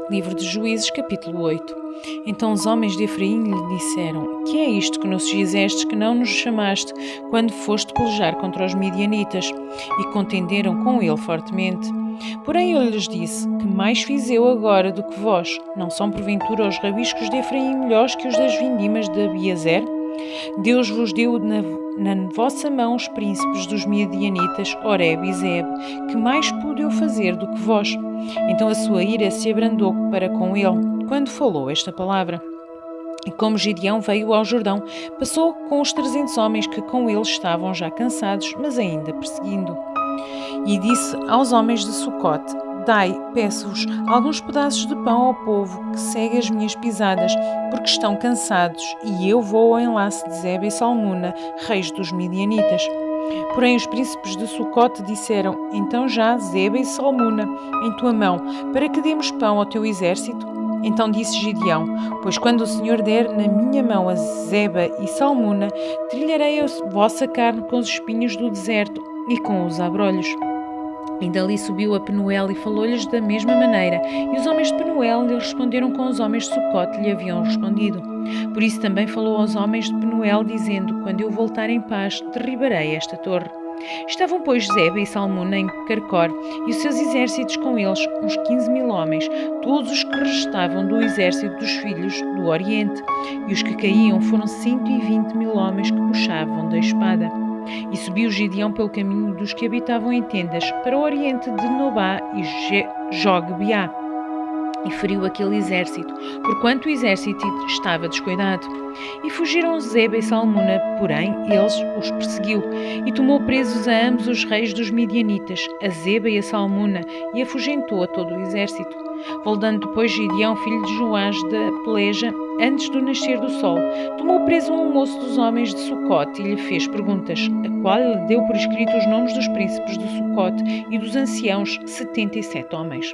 Livro de Juízes, capítulo 8. Então os homens de Efraim lhe disseram: Que é isto que nos fizestes, que não nos chamaste, quando foste pelejar contra os midianitas? E contenderam com ele fortemente. Porém ele lhes disse: Que mais fiz eu agora do que vós? Não são porventura os rabiscos de Efraim melhores que os das vindimas de Abiezer? Deus vos deu na vossa mão os príncipes dos midianitas, Oreb e Zeeb. Que mais pude eu fazer do que vós? Então a sua ira se abrandou para com ele, quando falou esta palavra. E como Gideão veio ao Jordão, passou com os 300 homens que com ele estavam já cansados, mas ainda perseguindo. E disse aos homens de Sucote: Dai, peço-vos, alguns pedaços de pão ao povo que segue as minhas pisadas, porque estão cansados, e eu vou ao enlace de Zeba e Salmuna, reis dos midianitas. Porém os príncipes de Sucote disseram: Então já Zeba e Salmuna em tua mão, para que demos pão ao teu exército? Então disse Gideão: Pois quando o Senhor der na minha mão a Zeba e Salmuna, trilharei a vossa carne com os espinhos do deserto e com os abrolhos. E dali subiu a Penuel e falou-lhes da mesma maneira. E os homens de Penuel lhe responderam com os homens de Sucote lhe haviam respondido. Por isso também falou aos homens de Penuel, dizendo: Quando eu voltar em paz, derribarei esta torre. Estavam, pois, Zeba e Salmuna em Carcor, e os seus exércitos com eles, uns 15.000 homens, todos os que restavam do exército dos filhos do Oriente. E os que caíam foram 120.000 homens que puxavam da espada. E subiu Gideão pelo caminho dos que habitavam em tendas, para o oriente de Nobá e Jogbeá, e feriu aquele exército, porquanto o exército estava descuidado. E fugiram Zeba e Salmuna, porém eles os perseguiu, e tomou presos a ambos os reis dos midianitas, a Zeba e a Salmuna, e afugentou a todo o exército. Voltando depois Gideão, filho de Joás, da peleja, antes do nascer do sol, tomou preso um moço dos homens de Sucote e lhe fez perguntas, a qual lhe deu por escrito os nomes dos príncipes de Sucote e dos anciãos, 77 homens.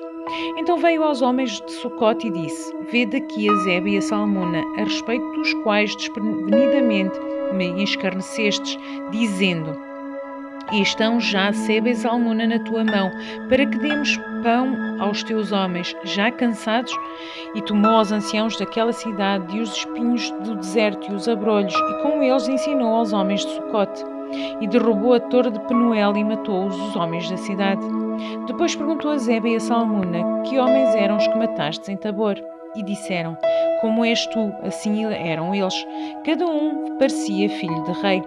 Então veio aos homens de Sucote e disse: Vede aqui a Zeba e a Salmuna, a respeito dos quais desprevenidamente me escarnecestes, dizendo: E estão já Zeba e Salmuna na tua mão, para que demos pão aos teus homens, já cansados? E tomou aos anciãos daquela cidade e os espinhos do deserto e os abrolhos, e com eles ensinou aos homens de Sucote. E derrubou a torre de Penuel e matou os homens da cidade. Depois perguntou a Zeba e a Salmuna: Que homens eram os que matastes em Tabor? E disseram: Como és tu, assim eram eles. Cada um parecia filho de rei.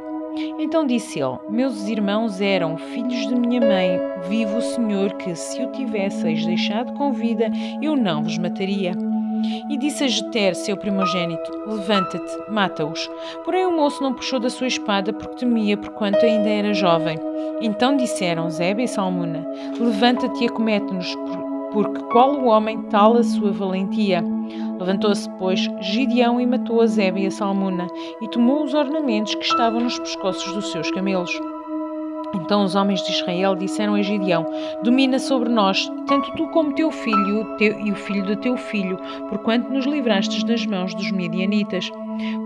Então disse ele: Meus irmãos eram filhos de minha mãe. Vive o Senhor que, se o tivesseis deixado com vida, eu não vos mataria. E disse a Jeter, seu primogênito: Levanta-te, mata-os. Porém o moço não puxou da sua espada, porque temia, porquanto ainda era jovem. Então disseram Zeba e Salmuna: Levanta-te e acomete-nos, porque qual o homem, tal a sua valentia. Levantou-se, pois, Gideão e matou a Zeba e a Salmuna, e tomou os ornamentos que estavam nos pescoços dos seus camelos. Então os homens de Israel disseram a Gideão: Domina sobre nós, tanto tu como teu filho e o filho do teu filho, porquanto nos livrastes das mãos dos midianitas.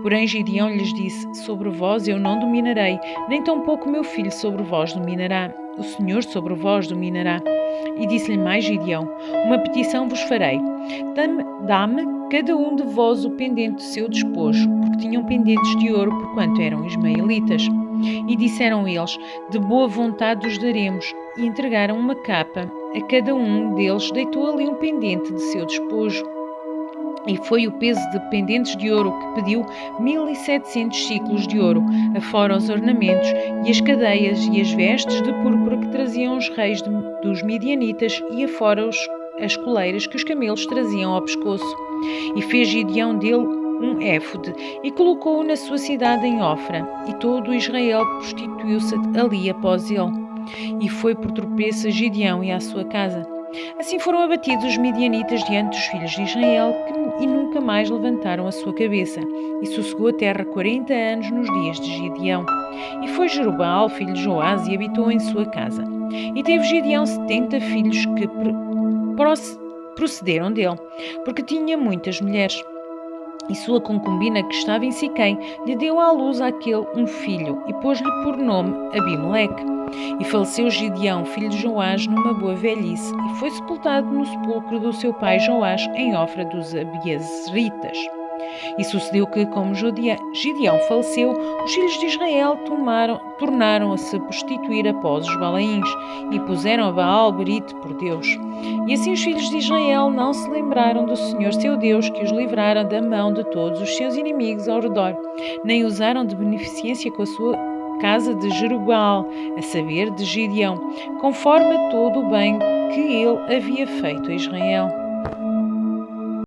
Porém Gideão lhes disse: Sobre vós eu não dominarei, nem tampouco meu filho sobre vós dominará. O Senhor sobre vós dominará. E disse-lhe mais Gideão: Uma petição vos farei. Dá-me cada um de vós o pendente do seu despojo, porque tinham pendentes de ouro, porquanto eram ismaelitas. E disseram eles: De boa vontade os daremos. E entregaram uma capa. A cada um deles deitou ali um pendente de seu despojo. E foi o peso de pendentes de ouro que pediu 1.700 ciclos de ouro, afora os ornamentos e as cadeias e as vestes de púrpura que traziam os reis dos midianitas, e afora as coleiras que os camelos traziam ao pescoço. E fez Gideão dele um éfode, e colocou-o na sua cidade em Ofra, e todo Israel prostituiu-se ali após ele. E foi por tropeço a Gideão e à sua casa. Assim foram abatidos os midianitas diante dos filhos de Israel, e nunca mais levantaram a sua cabeça. E sossegou a terra 40 anos nos dias de Gideão. E foi Jerubaal, filho de Joás, e habitou em sua casa. E teve Gideão 70 filhos que procederam dele, porque tinha muitas mulheres. E sua concubina, que estava em Siquém, lhe deu à luz àquele um filho, e pôs-lhe por nome Abimeleque. E faleceu Gideão, filho de Joás, numa boa velhice, e foi sepultado no sepulcro do seu pai Joás, em Ofra dos Abiezritas. E sucedeu que, como Gideão faleceu, os filhos de Israel tornaram a se prostituir após os Balaíns e puseram a Baal-berite por Deus. E assim os filhos de Israel não se lembraram do Senhor seu Deus, que os livrara da mão de todos os seus inimigos ao redor, nem usaram de beneficência com a sua casa de Jerubaal, a saber, de Gideão, conforme todo o bem que ele havia feito a Israel.